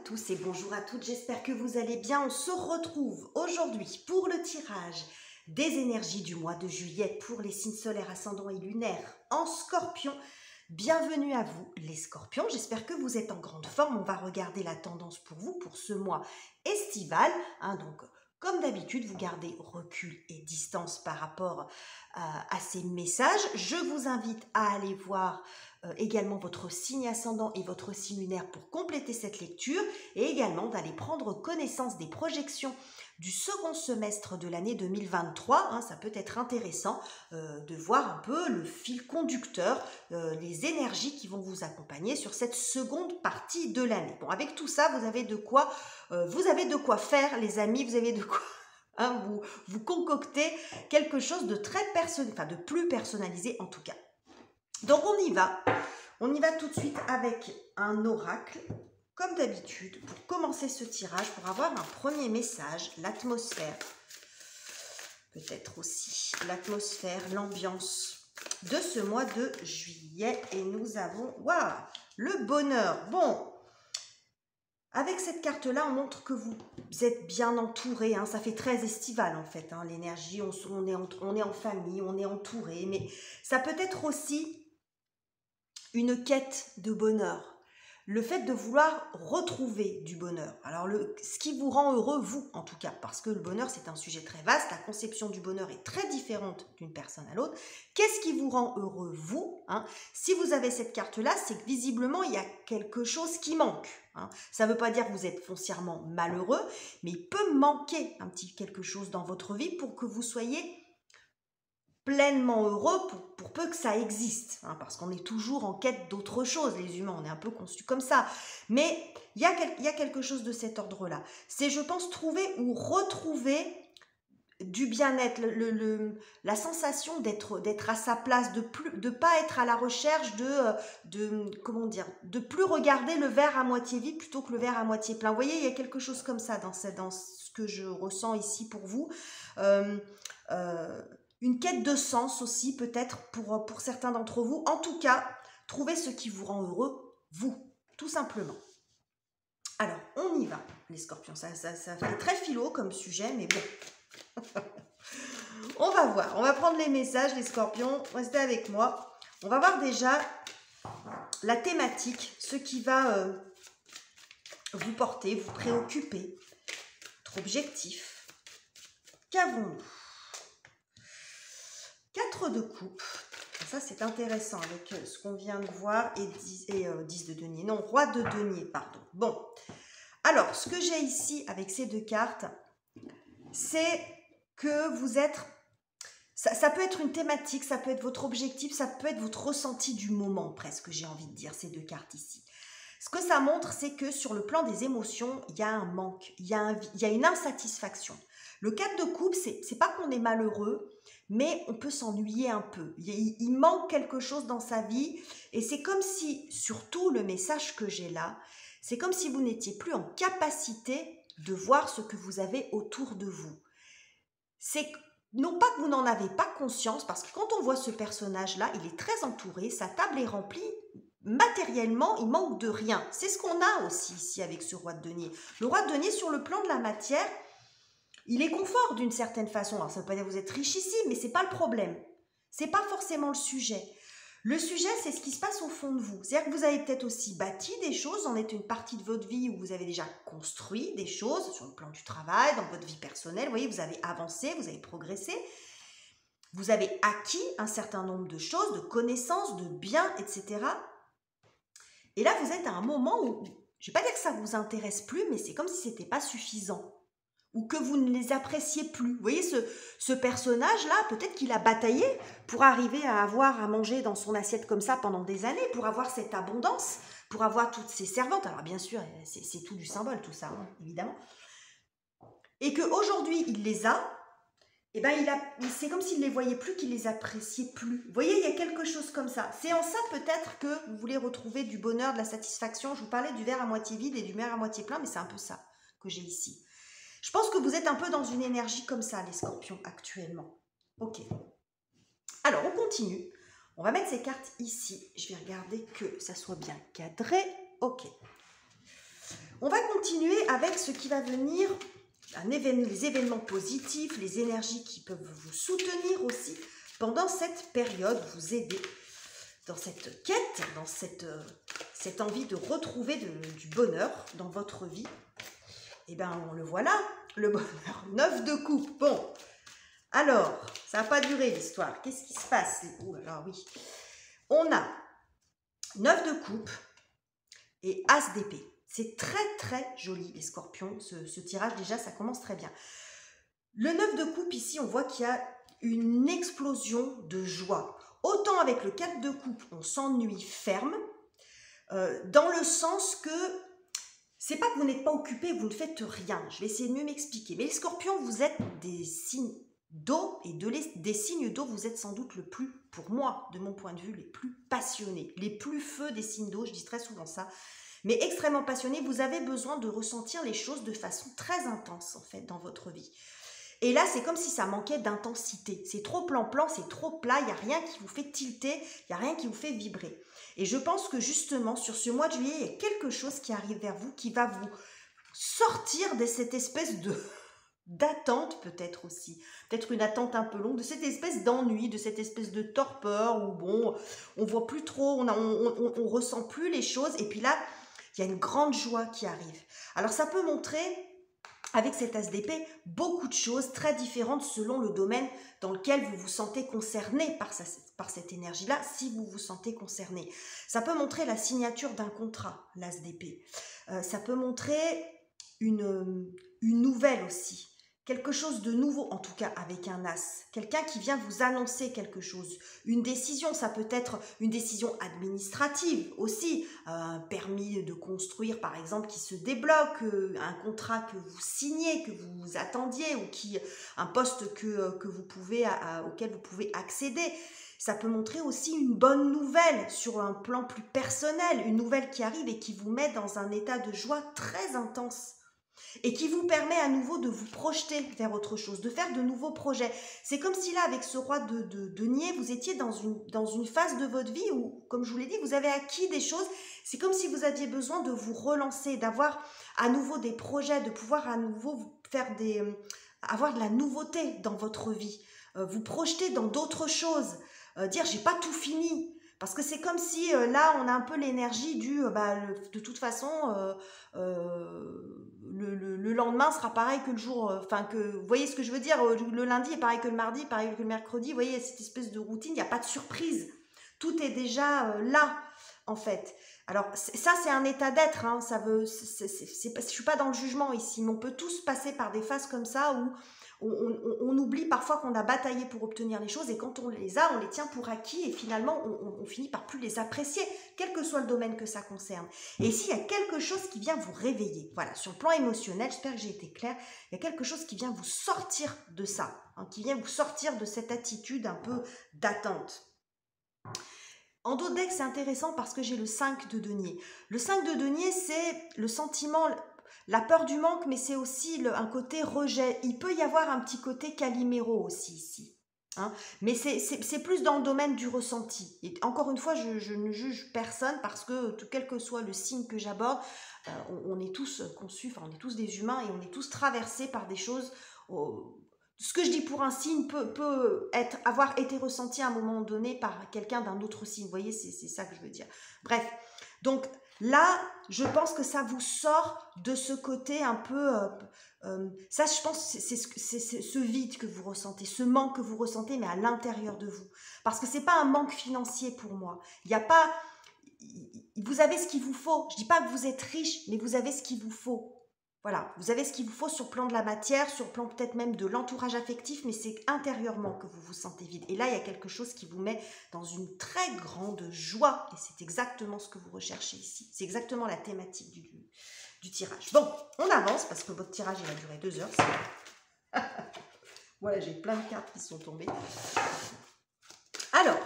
tous et bonjour à toutes, j'espère que vous allez bien. On se retrouve aujourd'hui pour le tirage des énergies du mois de juillet pour les signes solaires, ascendants et lunaires en Scorpion. Bienvenue à vous les Scorpions, j'espère que vous êtes en grande forme. On va regarder la tendance pour vous pour ce mois estival. Donc, comme d'habitude, vous gardez recul et distance par rapport à ces messages. Je vous invite à aller voir également votre signe ascendant et votre signe lunaire pour compléter cette lecture et également d'aller prendre connaissance des projections du second semestre de l'année 2023. Ça peut être intéressant de voir un peu le fil conducteur, les énergies qui vont vous accompagner sur cette seconde partie de l'année. Bon, avec tout ça, vous avez de quoi faire, les amis, vous avez de quoi vous concocter quelque chose de très personnel, enfin de plus personnalisé en tout cas. Donc on y va tout de suite avec un oracle, comme d'habitude, pour commencer ce tirage, pour avoir un premier message, l'atmosphère, peut-être aussi l'atmosphère, l'ambiance de ce mois de juillet. Et nous avons, waouh, le bonheur. Bon, avec cette carte-là, on montre que vous êtes bien entouré, ça fait très estival en fait, l'énergie, on est en famille, on est entouré, mais ça peut être aussi une quête de bonheur, le fait de vouloir retrouver du bonheur. Alors, ce qui vous rend heureux, vous, en tout cas, parce que le bonheur, c'est un sujet très vaste, la conception du bonheur est très différente d'une personne à l'autre. Qu'est-ce qui vous rend heureux, vous, Si vous avez cette carte-là, c'est que visiblement, il y a quelque chose qui manque. Ça ne veut pas dire que vous êtes foncièrement malheureux, mais il peut manquer un petit quelque chose dans votre vie pour que vous soyez pleinement heureux pour peu que ça existe, parce qu'on est toujours en quête d'autre chose, les humains, on est un peu conçus comme ça, mais il y a quelque chose de cet ordre-là. C'est, je pense, trouver ou retrouver du bien-être, la sensation d'être à sa place, de pas être à la recherche de plus regarder le verre à moitié vide plutôt que le verre à moitié plein. Vous voyez, il y a quelque chose comme ça dans ce que je ressens ici pour vous. Une quête de sens aussi, peut-être pour certains d'entre vous. En tout cas, trouvez ce qui vous rend heureux, vous, tout simplement. Alors, on y va, les Scorpions. Ça fait très philo comme sujet, mais bon. On va voir. On va prendre les messages, les Scorpions. Restez avec moi. On va voir déjà la thématique, ce qui va vous porter, vous préoccuper, votre objectif. Qu'avons-nous ? 4 de coupe, ça c'est intéressant avec ce qu'on vient de voir, et 10 de denier, non, roi de denier, pardon. Bon, alors ce que j'ai ici avec ces deux cartes, c'est que vous êtes, ça peut être une thématique, ça peut être votre objectif, ça peut être votre ressenti du moment presque, j'ai envie de dire, ces deux cartes ici. Ce que ça montre, c'est que sur le plan des émotions, il y a un manque, il y a une insatisfaction. Le 4 de coupe, c'est pas qu'on est malheureux, mais on peut s'ennuyer un peu. Il manque quelque chose dans sa vie et c'est comme si, surtout le message que j'ai là, c'est comme si vous n'étiez plus en capacité de voir ce que vous avez autour de vous. C'est non pas que vous n'en avez pas conscience, parce que quand on voit ce personnage-là, il est très entouré, sa table est remplie. Matériellement, il manque de rien. C'est ce qu'on a aussi ici avec ce roi de denier. Le roi de denier, sur le plan de la matière, il est confort d'une certaine façon. Alors, ça ne veut pas dire que vous êtes richissime, mais ce n'est pas le problème. Ce n'est pas forcément le sujet. Le sujet, c'est ce qui se passe au fond de vous. C'est-à-dire que vous avez peut-être aussi bâti des choses, en est une partie de votre vie où vous avez déjà construit des choses sur le plan du travail, dans votre vie personnelle. Vous voyez, vous avez avancé, vous avez progressé. Vous avez acquis un certain nombre de choses, de connaissances, de biens, etc. Et là, vous êtes à un moment où, je ne vais pas dire que ça ne vous intéresse plus, mais c'est comme si ce n'était pas suffisant. Ou que vous ne les appréciez plus. Vous voyez, ce personnage-là, peut-être qu'il a bataillé pour arriver à avoir à manger dans son assiette comme ça pendant des années, pour avoir cette abondance, pour avoir toutes ses servantes. Alors bien sûr, c'est tout du symbole, tout ça, évidemment. Et qu'aujourd'hui, il les a, et ben c'est comme s'il ne les voyait plus, qu'il les appréciait plus. Vous voyez, il y a quelque chose comme ça. C'est en ça peut-être que vous voulez retrouver du bonheur, de la satisfaction. Je vous parlais du verre à moitié vide et du verre à moitié plein, mais c'est un peu ça que j'ai ici. Je pense que vous êtes un peu dans une énergie comme ça, les Scorpions, actuellement. Ok. Alors, on continue. On va mettre ces cartes ici. Je vais regarder que ça soit bien cadré. Ok. On va continuer avec ce qui va venir, les événements positifs, les énergies qui peuvent vous soutenir aussi pendant cette période, vous aider dans cette quête, dans cette envie de retrouver du bonheur dans votre vie. Et bien, on le voit là, le bonheur, 9 de coupe. Bon, alors, ça n'a pas duré l'histoire. Qu'est-ce qui se passe? Alors oui, on a 9 de coupe et As d'épée. C'est très très joli les scorpions, ce tirage déjà ça commence très bien. Le 9 de coupe ici on voit qu'il y a une explosion de joie. Autant avec le 4 de coupe on s'ennuie ferme, dans le sens que c'est pas que vous n'êtes pas occupé, vous ne faites rien. Je vais essayer de mieux m'expliquer. Mais les scorpions vous êtes des signes d'eau et des signes d'eau vous êtes sans doute le plus, pour moi de mon point de vue, les plus passionnés, les plus feux des signes d'eau, je dis très souvent ça. Mais extrêmement passionné, vous avez besoin de ressentir les choses de façon très intense en fait dans votre vie. Et là, c'est comme si ça manquait d'intensité. C'est trop plan-plan, c'est trop plat, il n'y a rien qui vous fait tilter, il n'y a rien qui vous fait vibrer. Et je pense que justement, sur ce mois de juillet, il y a quelque chose qui arrive vers vous, qui va vous sortir de cette espèce d'attente peut-être aussi. Peut-être une attente un peu longue, de cette espèce d'ennui, de cette espèce de torpeur, où bon, on voit plus trop, on ressent plus les choses. Et puis là, il y a une grande joie qui arrive. Alors ça peut montrer, avec cet as d'épée, beaucoup de choses très différentes selon le domaine dans lequel vous vous sentez concerné par cette énergie-là, si vous vous sentez concerné. Ça peut montrer la signature d'un contrat, l'as d'épée. Ça peut montrer une nouvelle aussi. Quelque chose de nouveau, en tout cas avec un as. Quelqu'un qui vient vous annoncer quelque chose. Une décision, ça peut être une décision administrative aussi. Un permis de construire, par exemple, qui se débloque. Un contrat que vous signez, que vous attendiez. Ou un poste auquel vous pouvez accéder. Ça peut montrer aussi une bonne nouvelle sur un plan plus personnel. Une nouvelle qui arrive et qui vous met dans un état de joie très intense. Et qui vous permet à nouveau de vous projeter vers autre chose, de faire de nouveaux projets. C'est comme si là, avec ce roi de denier, vous étiez dans une phase de votre vie où, comme je vous l'ai dit, vous avez acquis des choses. C'est comme si vous aviez besoin de vous relancer, d'avoir à nouveau des projets, de pouvoir à nouveau avoir de la nouveauté dans votre vie, vous projeter dans d'autres choses, dire j'ai pas tout fini. Parce que c'est comme si là, on a un peu l'énergie de toute façon, le lendemain sera pareil que le jour, vous voyez ce que je veux dire, le lundi est pareil que le mardi, pareil que le mercredi, vous voyez, cette espèce de routine, il n'y a pas de surprise. Tout est déjà là, en fait. Alors, ça, c'est un état d'être, hein, je suis pas dans le jugement ici, mais on peut tous passer par des phases comme ça où on oublie parfois qu'on a bataillé pour obtenir les choses et quand on les a, on les tient pour acquis et finalement, on finit par plus les apprécier, quel que soit le domaine que ça concerne. Et ici, il y a quelque chose qui vient vous réveiller. Voilà, sur le plan émotionnel, j'espère que j'ai été claire, il y a quelque chose qui vient vous sortir de ça, hein, qui vient vous sortir de cette attitude un peu d'attente. En dos de deck, c'est intéressant parce que j'ai le 5 de denier. Le 5 de denier, c'est le sentiment, la peur du manque, mais c'est aussi un côté rejet. Il peut y avoir un petit côté Calimero aussi ici. Hein, mais c'est plus dans le domaine du ressenti. Et encore une fois, je ne juge personne parce que quel que soit le signe que j'aborde, on est tous conçus, on est tous des humains et on est tous traversés par des choses... Ce que je dis pour un signe peut avoir été ressenti à un moment donné par quelqu'un d'un autre signe. Vous voyez, c'est ça que je veux dire. Bref, donc là, je pense que ça vous sort de ce côté un peu... ça, je pense, c'est ce vide que vous ressentez, ce manque que vous ressentez, mais à l'intérieur de vous. Parce que ce n'est pas un manque financier pour moi. Il n'y a pas... Vous avez ce qu'il vous faut. Je ne dis pas que vous êtes riche, mais vous avez ce qu'il vous faut. Voilà, vous avez ce qu'il vous faut sur le plan de la matière, sur le plan peut-être même de l'entourage affectif, mais c'est intérieurement que vous vous sentez vide. Et là, il y a quelque chose qui vous met dans une très grande joie. Et c'est exactement ce que vous recherchez ici. C'est exactement la thématique du tirage. Bon, on avance parce que votre tirage, il va durer 2 heures. Voilà, j'ai plein de cartes qui sont tombées. Alors,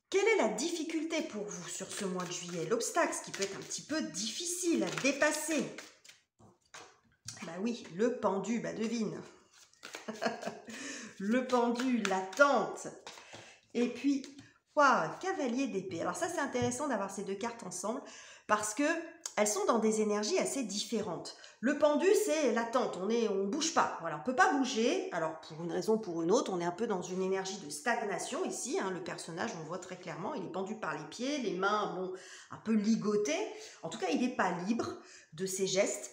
quelle est la difficulté pour vous sur ce mois de juillet? L'obstacle, ce qui peut être un petit peu difficile à dépasser. Bah oui, le pendu, bah devine. Le pendu, l'attente. Et puis, waouh, cavalier d'épée. Alors ça, c'est intéressant d'avoir ces deux cartes ensemble parce que elles sont dans des énergies assez différentes. Le pendu, c'est l'attente, on bouge pas, voilà, on peut pas bouger. Alors pour une raison ou pour une autre, on est un peu dans une énergie de stagnation ici, hein. Le personnage, on voit très clairement, il est pendu par les pieds, les mains, bon, un peu ligotées. En tout cas, il n'est pas libre de ses gestes.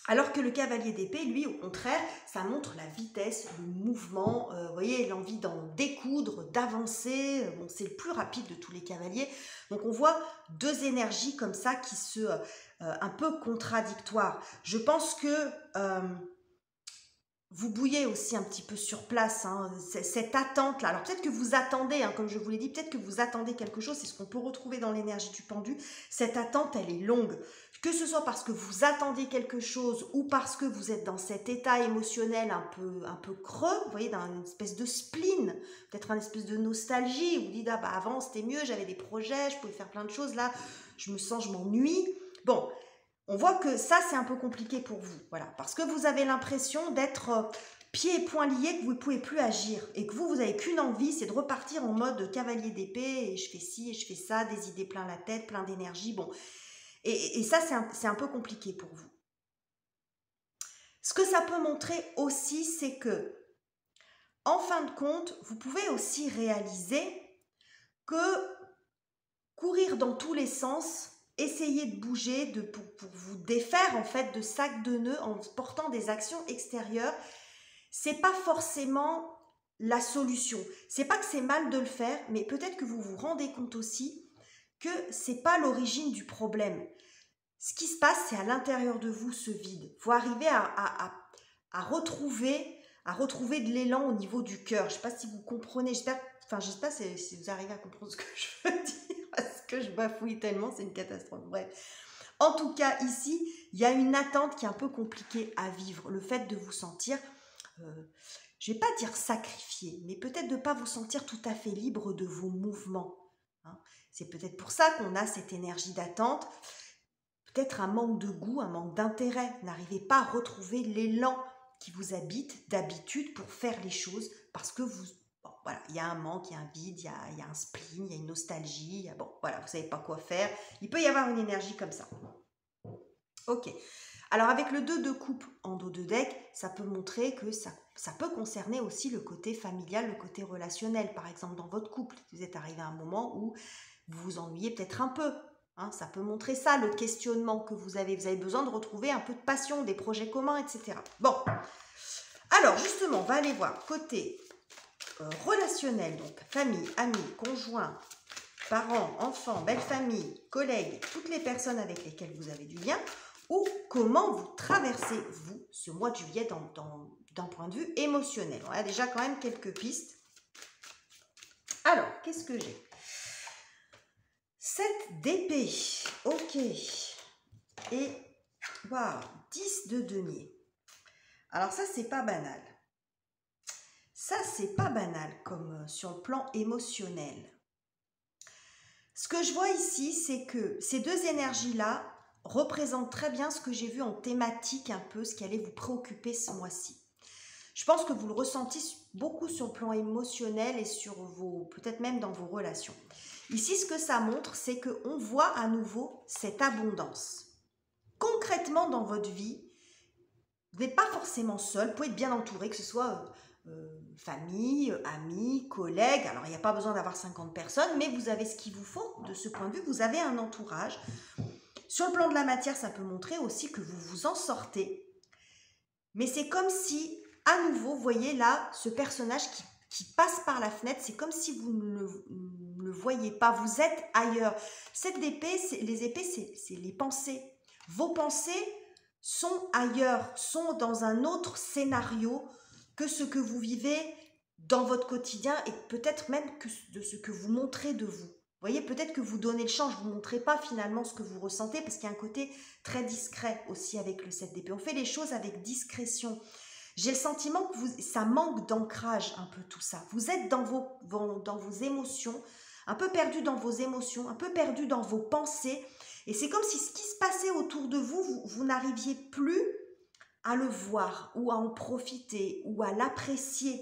Alors que le cavalier d'épée, lui, au contraire, ça montre la vitesse, le mouvement, vous voyez, l'envie d'en découdre, d'avancer. Bon, c'est le plus rapide de tous les cavaliers. Donc on voit deux énergies comme ça qui se un peu contradictoires. Je pense que vous bouillez aussi un petit peu sur place, hein, cette attente-là. Alors peut-être que vous attendez, hein, comme je vous l'ai dit, peut-être que vous attendez quelque chose, c'est ce qu'on peut retrouver dans l'énergie du pendu. Cette attente, elle est longue. Que ce soit parce que vous attendez quelque chose ou parce que vous êtes dans cet état émotionnel un peu creux, vous voyez, dans une espèce de spleen, peut-être une espèce de nostalgie, où vous dites, ah bah avant c'était mieux, j'avais des projets, je pouvais faire plein de choses, là je m'ennuie. Bon, on voit que ça, c'est un peu compliqué pour vous, voilà, parce que vous avez l'impression d'être pieds et poings liés, que vous ne pouvez plus agir, et que vous n'avez qu'une envie, c'est de repartir en mode cavalier d'épée, et je fais ci, et je fais ça, des idées plein la tête, plein d'énergie, bon. Et ça, c'est un peu compliqué pour vous. Ce que ça peut montrer aussi, c'est que, en fin de compte, vous pouvez aussi réaliser que courir dans tous les sens, essayer de bouger pour vous défaire en fait de sacs de nœuds en portant des actions extérieures, c'est pas forcément la solution. C'est pas que c'est mal de le faire, mais peut-être que vous vous rendez compte aussi que c'est pas l'origine du problème. Ce qui se passe, c'est à l'intérieur de vous ce vide. Il faut arriver à retrouver de l'élan au niveau du cœur. Je ne sais pas si vous comprenez, j'espère si vous arrivez à comprendre ce que je veux dire, parce que je bafouille tellement, c'est une catastrophe. Bref. En tout cas, ici, il y a une attente qui est un peu compliquée à vivre. Le fait de vous sentir, je ne vais pas dire sacrifié, mais peut-être de ne pas vous sentir tout à fait libre de vos mouvements, hein. C'est peut-être pour ça qu'on a cette énergie d'attente. Peut-être un manque de goût, un manque d'intérêt. Vous n'arrivez pas à retrouver l'élan qui vous habite d'habitude pour faire les choses parce que voilà, il y a un manque, il y a un vide, il y a un spleen, il y a une nostalgie, bon, voilà, vous ne savez pas quoi faire. Il peut y avoir une énergie comme ça. Ok. Alors avec le 2 de coupe en dos de deck, ça peut montrer que ça peut concerner aussi le côté familial, le côté relationnel. Par exemple, dans votre couple, vous êtes arrivé à un moment où vous vous ennuyez peut-être un peu. Hein, ça peut montrer ça, le questionnement que vous avez. Vous avez besoin de retrouver un peu de passion, des projets communs, etc. Bon, alors justement, on va aller voir côté relationnel, donc famille, amis, conjoints, parents, enfants, belle famille, collègues, toutes les personnes avec lesquelles vous avez du lien, ou comment vous traversez, vous, ce mois de juillet d'un point de vue émotionnel. On a déjà quand même quelques pistes. Alors, qu'est-ce que j'ai ? 7 d'épée, ok, et waouh, 10 de denier. Alors ça, c'est pas banal. Ça, c'est pas banal comme sur le plan émotionnel. Ce que je vois ici, c'est que ces deux énergies-là représentent très bien ce que j'ai vu en thématique un peu, ce qui allait vous préoccuper ce mois-ci. Je pense que vous le ressentez beaucoup sur le plan émotionnel et sur peut-être même dans vos relations. Ici, ce que ça montre, c'est qu'on voit à nouveau cette abondance. Concrètement, dans votre vie, vous n'êtes pas forcément seul, vous pouvez être bien entouré, que ce soit famille, amis, collègues. Alors, il n'y a pas besoin d'avoir 50 personnes, mais vous avez ce qu'il vous faut de ce point de vue. Vous avez un entourage. Sur le plan de la matière, ça peut montrer aussi que vous vous en sortez. Mais c'est comme si, à nouveau, vous voyez là, ce personnage qui passe par la fenêtre, c'est comme si vous ne le voyez pas, vous êtes ailleurs. Cette épée, les épées, c'est les pensées. Vos pensées sont ailleurs, sont dans un autre scénario que ce que vous vivez dans votre quotidien et peut-être même que de ce que vous montrez de vous. Vous voyez, peut-être que vous donnez le champ, je ne vous montrez pas finalement ce que vous ressentez parce qu'il y a un côté très discret aussi avec le 7 d'épée. On fait les choses avec discrétion. J'ai le sentiment que ça manque d'ancrage un peu tout ça. Vous êtes dans vos émotions, un peu perdu dans vos émotions, un peu perdu dans vos pensées. Et c'est comme si ce qui se passait autour de vous, vous n'arriviez plus à le voir ou à en profiter ou à l'apprécier.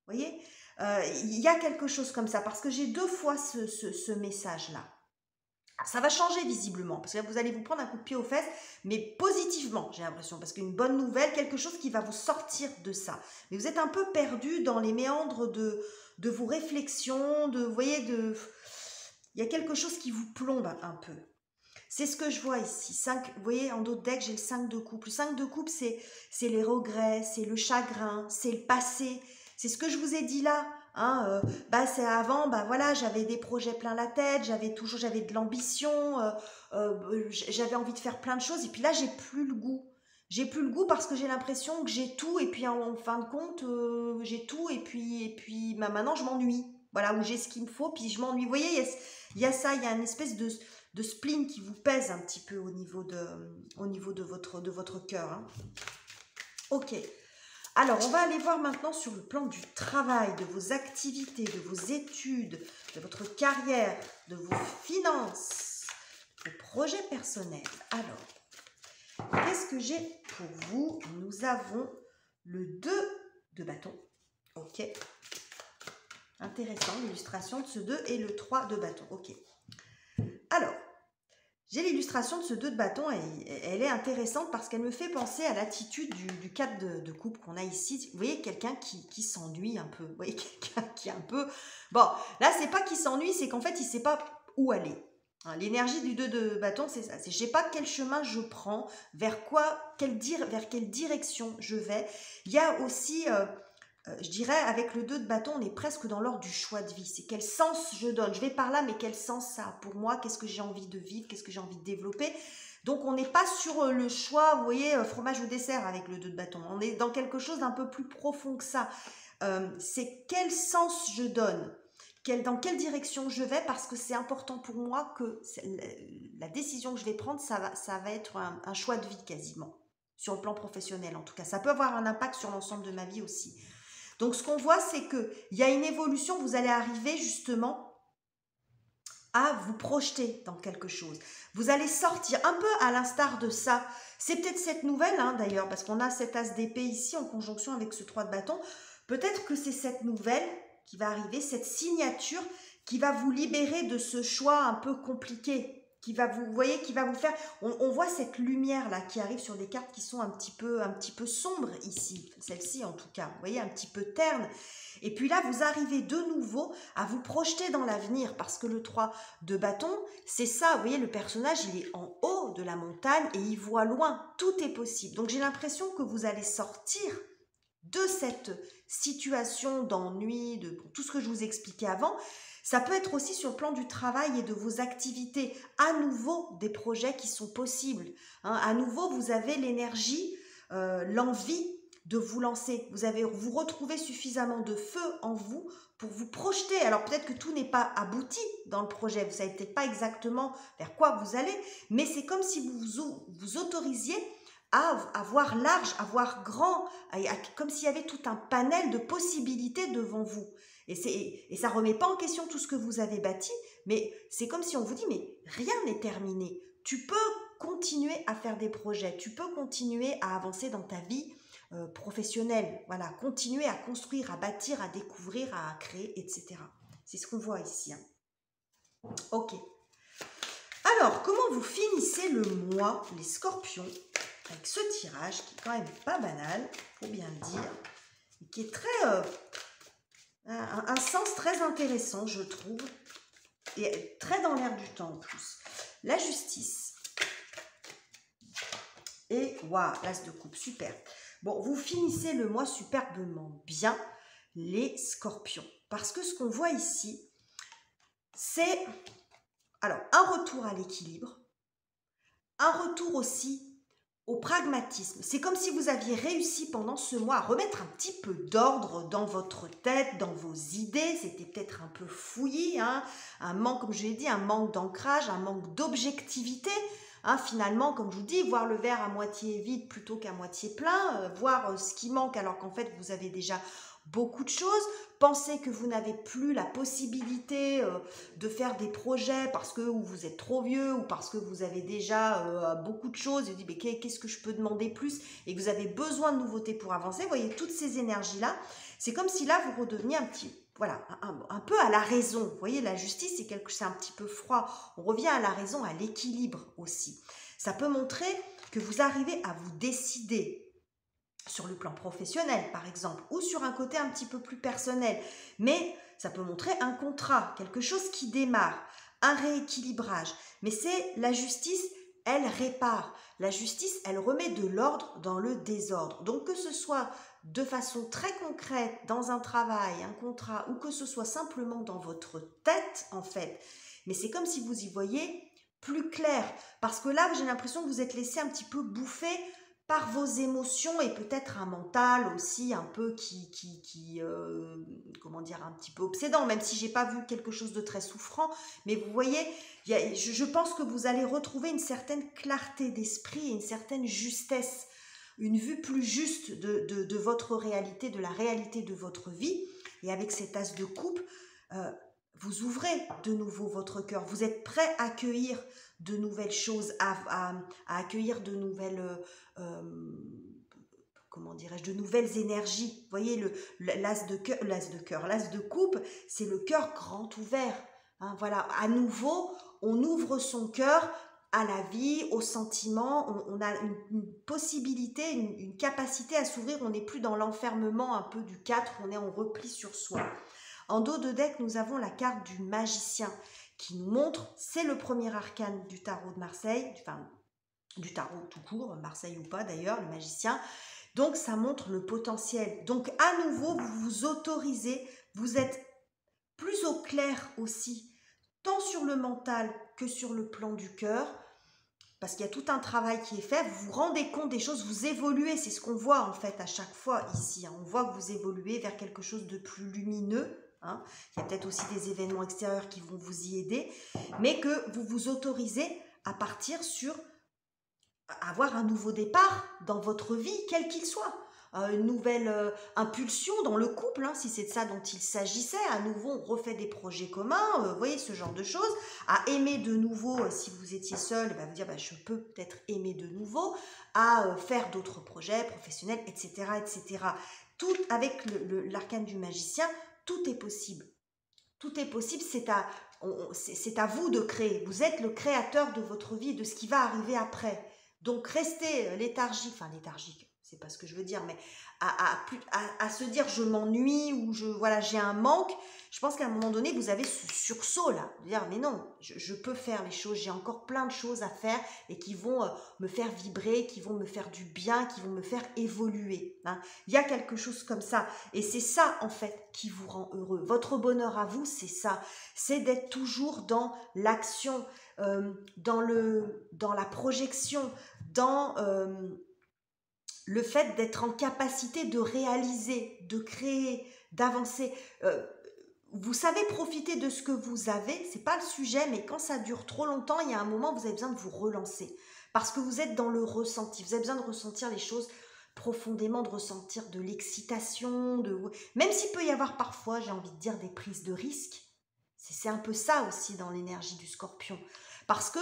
Vous voyez, il y a quelque chose comme ça parce que j'ai deux fois ce message-là. Ça va changer visiblement, parce que là, vous allez vous prendre un coup de pied aux fesses, mais positivement, j'ai l'impression, parce qu'une bonne nouvelle, quelque chose qui va vous sortir de ça. Mais vous êtes un peu perdu dans les méandres de vos réflexions, vous voyez, il y a quelque chose qui vous plombe un peu. C'est ce que je vois ici. 5, vous voyez, en dos de deck, j'ai le 5 de coupe. Le 5 de coupe, c'est les regrets, c'est le chagrin, c'est le passé. C'est ce que je vous ai dit là. Hein, c'est avant, voilà, j'avais des projets plein la tête, j'avais de l'ambition, j'avais envie de faire plein de choses. Et puis là, j'ai plus le goût. J'ai plus le goût parce que j'ai l'impression que j'ai tout. Et puis en fin de compte, j'ai tout. Et puis maintenant, je m'ennuie. Voilà, où j'ai ce qu'il me faut, puis je m'ennuie. Vous voyez, il y a ça, il y a une espèce de spleen qui vous pèse un petit peu au niveau de votre cœur. Hein. Ok. Alors, on va aller voir maintenant sur le plan du travail, de vos activités, de vos études, de votre carrière, de vos finances, vos projets personnels. Alors, qu'est-ce que j'ai pour vous? Nous avons le 2 de bâton. Ok. Intéressant, l'illustration de ce 2 et le 3 de bâton. Ok. Alors, j'ai l'illustration de ce 2 de bâton et elle est intéressante parce qu'elle me fait penser à l'attitude du 4 de coupe qu'on a ici. Vous voyez, quelqu'un qui s'ennuie un peu. Vous voyez, quelqu'un qui est un peu... Bon, là, c'est pas qu'il s'ennuie, c'est qu'en fait, il ne sait pas où aller. Hein, l'énergie du 2 de bâton, c'est ça. C'est je ne sais pas quel chemin je prends, vers quelle direction je vais. Il y a aussi... je dirais, avec le 2 de bâton, on est presque dans l'ordre du choix de vie. C'est quel sens je donne. Je vais par là, mais quel sens ça a pour moi? Qu'est-ce que j'ai envie de vivre? Qu'est-ce que j'ai envie de développer? Donc, on n'est pas sur le choix, vous voyez, fromage ou dessert avec le 2 de bâton. On est dans quelque chose d'un peu plus profond que ça. C'est quel sens je donne? Dans quelle direction je vais? Parce que c'est important pour moi que la décision que je vais prendre, ça va être un choix de vie quasiment. Sur le plan professionnel, en tout cas. Ça peut avoir un impact sur l'ensemble de ma vie aussi. Donc, ce qu'on voit, c'est qu'il y a une évolution. Vous allez arriver justement à vous projeter dans quelque chose. Vous allez sortir un peu à l'instar de ça. C'est peut-être cette nouvelle, hein, d'ailleurs, parce qu'on a cet as d'épée ici en conjonction avec ce 3 de bâton. Peut-être que c'est cette nouvelle qui va arriver, cette signature qui va vous libérer de ce choix un peu compliqué. Qui va vous faire, on voit cette lumière là qui arrive sur des cartes qui sont un petit peu sombres ici, celle-ci en tout cas, vous voyez, un petit peu terne. Et puis là, vous arrivez de nouveau à vous projeter dans l'avenir parce que le 3 de bâton, c'est ça, vous voyez, le personnage, il est en haut de la montagne et il voit loin, tout est possible. Donc j'ai l'impression que vous allez sortir de cette situation d'ennui, de tout ce que je vous expliquais avant. Ça peut être aussi sur le plan du travail et de vos activités. À nouveau, des projets qui sont possibles. Hein. À nouveau, vous avez l'énergie, l'envie de vous lancer. Vous retrouvez suffisamment de feu en vous pour vous projeter. Alors peut-être que tout n'est pas abouti dans le projet. Vous ne savez peut-être pas exactement vers quoi vous allez, mais c'est comme si vous autorisiez à voir large, à voir grand, comme s'il y avait tout un panel de possibilités devant vous. Et ça ne remet pas en question tout ce que vous avez bâti, mais c'est comme si on vous dit, mais rien n'est terminé. Tu peux continuer à faire des projets, tu peux continuer à avancer dans ta vie professionnelle, voilà, continuer à construire, à bâtir, à découvrir, à créer, etc. C'est ce qu'on voit ici. Hein. Ok. Alors, comment vous finissez le mois, les scorpions, avec ce tirage qui est quand même pas banal, il faut bien le dire, et qui est très... un sens très intéressant, je trouve, et très dans l'air du temps en plus. La justice. Et, waouh, l'as de coupe, super. Bon, vous finissez le mois superbement bien, les scorpions. Parce que ce qu'on voit ici, c'est, alors, un retour à l'équilibre, un retour aussi au pragmatisme. C'est comme si vous aviez réussi pendant ce mois à remettre un petit peu d'ordre dans votre tête, dans vos idées. C'était peut-être un peu fouillis, hein, un manque, comme je l'ai dit, un manque d'ancrage, un manque d'objectivité. Hein, finalement, comme je vous dis, voir le verre à moitié vide plutôt qu'à moitié plein, voir ce qui manque alors qu'en fait vous avez déjà beaucoup de choses, penser que vous n'avez plus la possibilité de faire des projets parce que ou vous êtes trop vieux ou parce que vous avez déjà beaucoup de choses, et vous dites mais qu'est-ce que je peux demander plus, et que vous avez besoin de nouveautés pour avancer. Vous voyez toutes ces énergies là, c'est comme si là vous redeveniez un petit voilà, un peu à la raison. Vous voyez, la justice, c'est un petit peu froid. On revient à la raison, à l'équilibre aussi. Ça peut montrer que vous arrivez à vous décider sur le plan professionnel, par exemple, ou sur un côté un petit peu plus personnel. Mais ça peut montrer un contrat, quelque chose qui démarre, un rééquilibrage. Mais c'est la justice, elle répare. La justice, elle remet de l'ordre dans le désordre. Donc que ce soit de façon très concrète dans un travail, un contrat, ou que ce soit simplement dans votre tête, en fait. Mais c'est comme si vous y voyez plus clair. Parce que là, j'ai l'impression que vous êtes laissé un petit peu bouffer par vos émotions et peut-être un mental aussi un peu comment dire, un petit peu obsédant, même si j'ai pas vu quelque chose de très souffrant. Mais vous voyez, je pense que vous allez retrouver une certaine clarté d'esprit et une certaine justesse, une vue plus juste de votre réalité, de la réalité de votre vie. Et avec cet as de coupe, vous ouvrez de nouveau votre cœur. Vous êtes prêt à accueillir de nouvelles choses, à accueillir de nouvelles, comment dirais-je, de nouvelles énergies. Vous voyez, l'as de coupe, c'est le cœur grand ouvert. Hein, voilà, à nouveau, on ouvre son cœur à la vie, aux sentiments, on a une possibilité, une capacité à s'ouvrir, on n'est plus dans l'enfermement un peu du 4, on est en repli sur soi. En dos de deck, nous avons la carte du magicien qui nous montre, c'est le premier arcane du tarot de Marseille, enfin du tarot tout court, Marseille ou pas d'ailleurs, le magicien. Donc ça montre le potentiel. Donc à nouveau, vous vous autorisez, vous êtes plus au clair aussi, tant sur le mental que sur le plan du cœur, parce qu'il y a tout un travail qui est fait, vous vous rendez compte des choses, vous évoluez, c'est ce qu'on voit en fait à chaque fois ici, hein. On voit que vous évoluez vers quelque chose de plus lumineux, hein. Il y a peut-être aussi des événements extérieurs qui vont vous y aider, mais que vous vous autorisez à partir sur avoir un nouveau départ dans votre vie, quel qu'il soit. Une nouvelle impulsion dans le couple, hein, si c'est de ça dont il s'agissait. À nouveau, on refait des projets communs, vous voyez, ce genre de choses. À aimer de nouveau, si vous étiez seul, vous dire, je peux peut-être aimer de nouveau. À faire d'autres projets professionnels, etc. etc. Tout avec l'arcane du magicien, tout est possible. Tout est possible, c'est à vous de créer. Vous êtes le créateur de votre vie, de ce qui va arriver après. Donc, restez léthargique, c'est pas ce que je veux dire, mais à se dire je m'ennuie ou j'ai un manque. Je pense qu'à un moment donné, vous avez ce sursaut là, de dire mais non, je peux faire les choses, j'ai encore plein de choses à faire et qui vont me faire vibrer, qui vont me faire du bien, qui vont me faire évoluer. Hein. Il y a quelque chose comme ça et c'est ça en fait qui vous rend heureux. Votre bonheur à vous, c'est ça, c'est d'être toujours dans l'action, dans la projection, dans le fait d'être en capacité de réaliser, de créer, d'avancer. Vous savez profiter de ce que vous avez, c'est pas le sujet, mais quand ça dure trop longtemps, il y a un moment où vous avez besoin de vous relancer. Parce que vous êtes dans le ressenti, vous avez besoin de ressentir les choses profondément, de ressentir de l'excitation, même s'il peut y avoir parfois, j'ai envie de dire, des prises de risques. C'est un peu ça aussi dans l'énergie du Scorpion. Parce que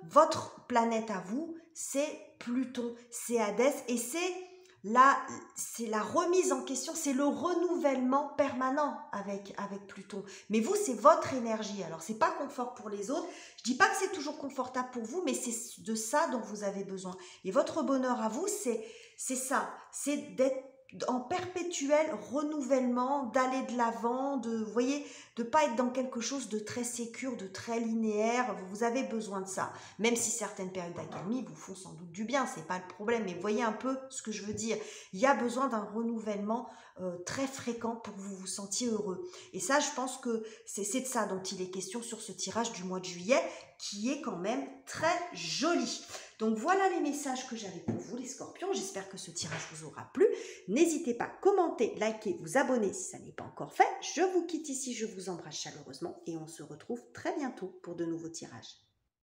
votre planète à vous, c'est Pluton, c'est Hadès et c'est la remise en question, c'est le renouvellement permanent avec Pluton. Mais vous, c'est votre énergie. Alors, c'est pas confort pour les autres. Je dis pas que c'est toujours confortable pour vous, mais c'est de ça dont vous avez besoin. Et votre bonheur à vous, c'est ça. C'est d'être en perpétuel renouvellement, d'aller de l'avant, vous voyez, de pas être dans quelque chose de très sécure, de très linéaire. Vous avez besoin de ça. Même si certaines périodes d'accalmie vous font sans doute du bien, c'est pas le problème. Mais voyez un peu ce que je veux dire. Il y a besoin d'un renouvellement très fréquent pour que vous vous sentiez heureux. Et ça, je pense que c'est de ça dont il est question sur ce tirage du mois de juillet, qui est quand même très joli. Donc voilà les messages que j'avais pour vous les scorpions, j'espère que ce tirage vous aura plu. N'hésitez pas à commenter, liker, vous abonner si ça n'est pas encore fait. Je vous quitte ici, je vous embrasse chaleureusement et on se retrouve très bientôt pour de nouveaux tirages.